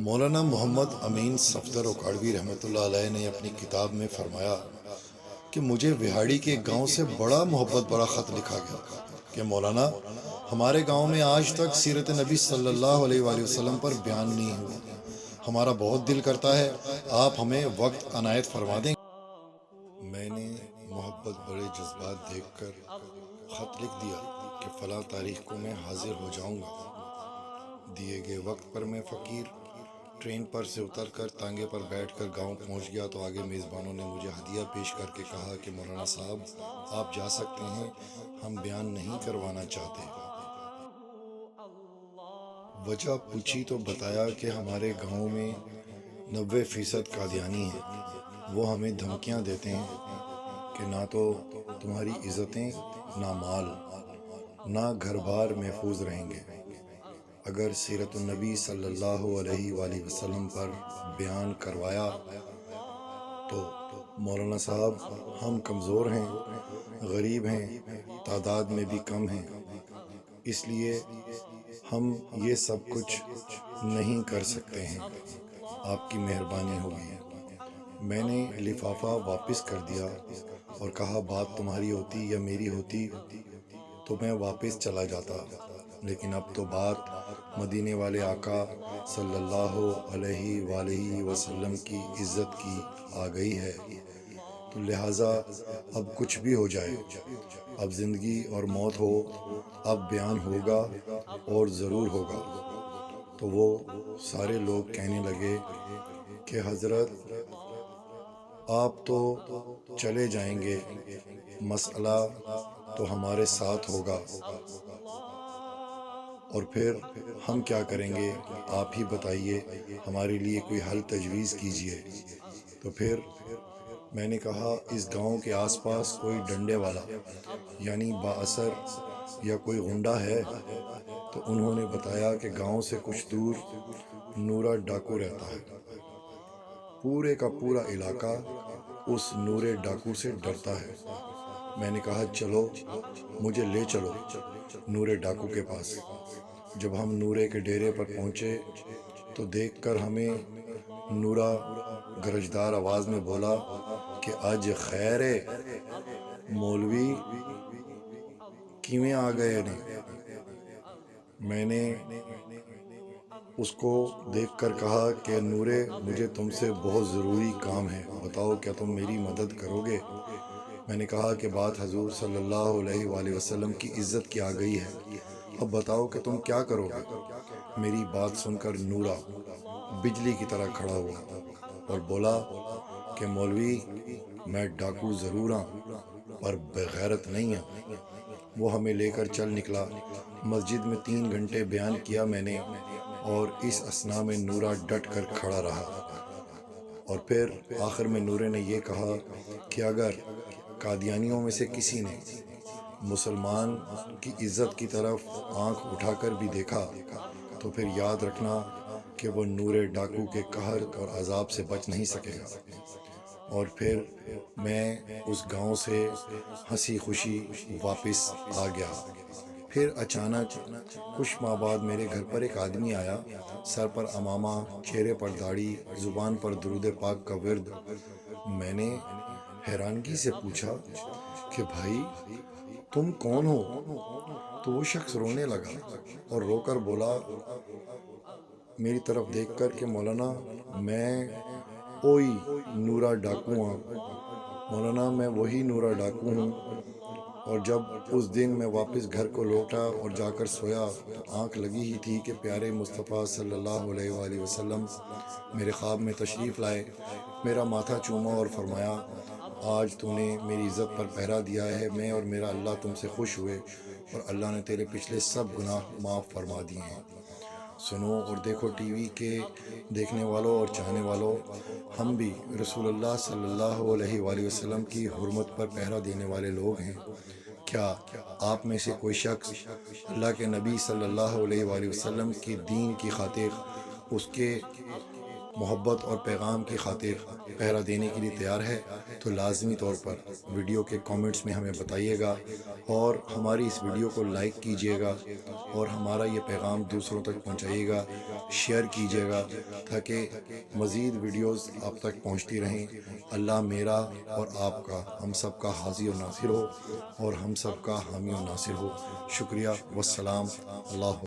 مولانا محمد امین صفدر اکاڑوی رحمۃ اللہ علیہ نے اپنی کتاب میں فرمایا کہ مجھے وہاڑی کے گاؤں سے بڑا محبت بڑا خط لکھا گیا کہ مولانا ہمارے گاؤں میں آج تک سیرت نبی صلی اللہ علیہ وآلہ وسلم پر بیان نہیں ہوا۔ ہمارا بہت دل کرتا ہے آپ ہمیں وقت عنایت فرما دیں۔ میں نے محبت بڑے جذبات دیکھ کر خط لکھ دیا کہ فلاں تاریخ کو میں حاضر ہو جاؤں گا۔ دیے گئے وقت پر میں فقیر ٹرین پر سے اتر کر تانگے پر بیٹھ کر گاؤں پہنچ گیا تو آگے میزبانوں نے مجھے ہدیہ پیش کر کے کہا کہ مولانا صاحب آپ جا سکتے ہیں، ہم بیان نہیں کروانا چاہتے۔ وجہ پوچھی تو بتایا کہ ہمارے گاؤں میں 90% قادیانی ہیں، وہ ہمیں دھمکیاں دیتے ہیں کہ نہ تو تمہاری عزتیں، نہ مال، نہ گھر بار محفوظ رہیں گے اگر سیرت النبی صلی اللہ علیہ وآلہ وسلم پر بیان کروایا تو۔ مولانا صاحب ہم کمزور ہیں، غریب ہیں، تعداد میں بھی کم ہیں، اس لیے ہم یہ سب کچھ نہیں کر سکتے ہیں، آپ کی مہربانی ہوگی۔ میں نے لفافہ واپس کر دیا اور کہا بات تمہاری ہوتی یا میری ہوتی تو میں واپس چلا جاتا، لیکن اب تو بات مدینے والے آقا صلی اللہ علیہ وآلہ وسلم کی عزت کی آ گئی ہے، تو لہٰذا اب کچھ بھی ہو جائے، اب زندگی اور موت ہو، اب بیان ہوگا اور ضرور ہوگا۔ تو وہ سارے لوگ کہنے لگے کہ حضرت آپ تو چلے جائیں گے، مسئلہ تو ہمارے ساتھ ہوگا، اور پھر ہم کیا کریں گے آپ ہی بتائیے، ہمارے لیے کوئی حل تجویز کیجیے۔ تو پھر میں نے کہا اس گاؤں کے آس پاس کوئی ڈنڈے والا یعنی با اثر یا کوئی غنڈہ ہے؟ تو انہوں نے بتایا کہ گاؤں سے کچھ دور نورا ڈاکو رہتا ہے، پورے کا پورا علاقہ اس نورے ڈاکو سے ڈرتا ہے۔ میں نے کہا چلو مجھے لے چلو نورے ڈاکو کے پاس۔ جب ہم نورے کے ڈیرے پر پہنچے تو دیکھ کر ہمیں نورا گرجدار آواز میں بولا کہ آج خیر ہے مولوی کیویں آ گئے نے۔ میں نے اس کو دیکھ کر کہا کہ نورے مجھے تم سے بہت ضروری کام ہے، بتاؤ کیا تم میری مدد کرو گے؟ میں نے کہا کہ بات حضور صلی اللہ علیہ وآلہ وسلم کی عزت کی آ گئی ہے، اب بتاؤ کہ تم کیا کرو گے؟ میری بات سن کر نورا بجلی کی طرح کھڑا ہوا اور بولا کہ مولوی میں ڈاکو ضرور ہوں پر بغیرت نہیں ہوں۔ وہ ہمیں لے کر چل نکلا۔ مسجد میں 3 گھنٹے بیان کیا میں نے، اور اس اثنا میں نورا ڈٹ کر کھڑا رہا، اور پھر آخر میں نورے نے یہ کہا کہ اگر قادیانیوں میں سے کسی نے مسلمان کی عزت کی طرف آنکھ اٹھا کر بھی دیکھا تو پھر یاد رکھنا کہ وہ نورے ڈاکو کے قہر اور عذاب سے بچ نہیں سکے گا۔ اور پھر میں اس گاؤں سے ہنسی خوشی واپس آ گیا۔ پھر اچانک کچھ ماہ بعد میرے گھر پر ایک آدمی آیا، سر پر عمامہ، چہرے پر داڑھی، زبان پر درود پاک کا ورد۔ میں نے حیرانگی سے پوچھا کہ بھائی تم کون ہو؟ تو وہ شخص رونے لگا اور رو کر بولا میری طرف دیکھ کر کہ مولانا میں اوئی نورا ڈاکو ہوں، مولانا میں وہی نورا ڈاکو ہوں۔ اور جب اس دن میں واپس گھر کو لوٹا اور جا کر سویا تو آنکھ لگی ہی تھی کہ پیارے مصطفیٰ صلی اللہ علیہ وآلہ وسلم میرے خواب میں تشریف لائے، میرا ماتھا چوما اور فرمایا آج تو نے میری عزت پر پہرا دیا ہے، میں اور میرا اللہ تم سے خوش ہوئے اور اللہ نے تیرے پچھلے سب گناہ معاف فرما دیے ہیں۔ سنو اور دیکھو ٹی وی کے دیکھنے والوں اور چاہنے والوں، ہم بھی رسول اللہ صلی اللہ علیہ وآلہ وسلم کی حرمت پر پہرا دینے والے لوگ ہیں۔ کیا آپ میں سے کوئی شخص اللہ کے نبی صلی اللہ علیہ وآلہ وسلم کی دین کی خاطر اس کے محبت اور پیغام کی خاطر پہرا دینے کے لیے تیار ہے تو لازمی طور پر ویڈیو کے کامنٹس میں ہمیں بتائیے گا، اور ہماری اس ویڈیو کو لائک کیجیے گا، اور ہمارا یہ پیغام دوسروں تک پہنچائیے گا، شیئر کیجیے گا، تاکہ مزید ویڈیوز آپ تک پہنچتی رہیں۔ اللہ میرا اور آپ کا، ہم سب کا حاضی و ناصر ہو، اور ہم سب کا حامی و ناصر ہو۔ شکریہ، والسلام، اللہ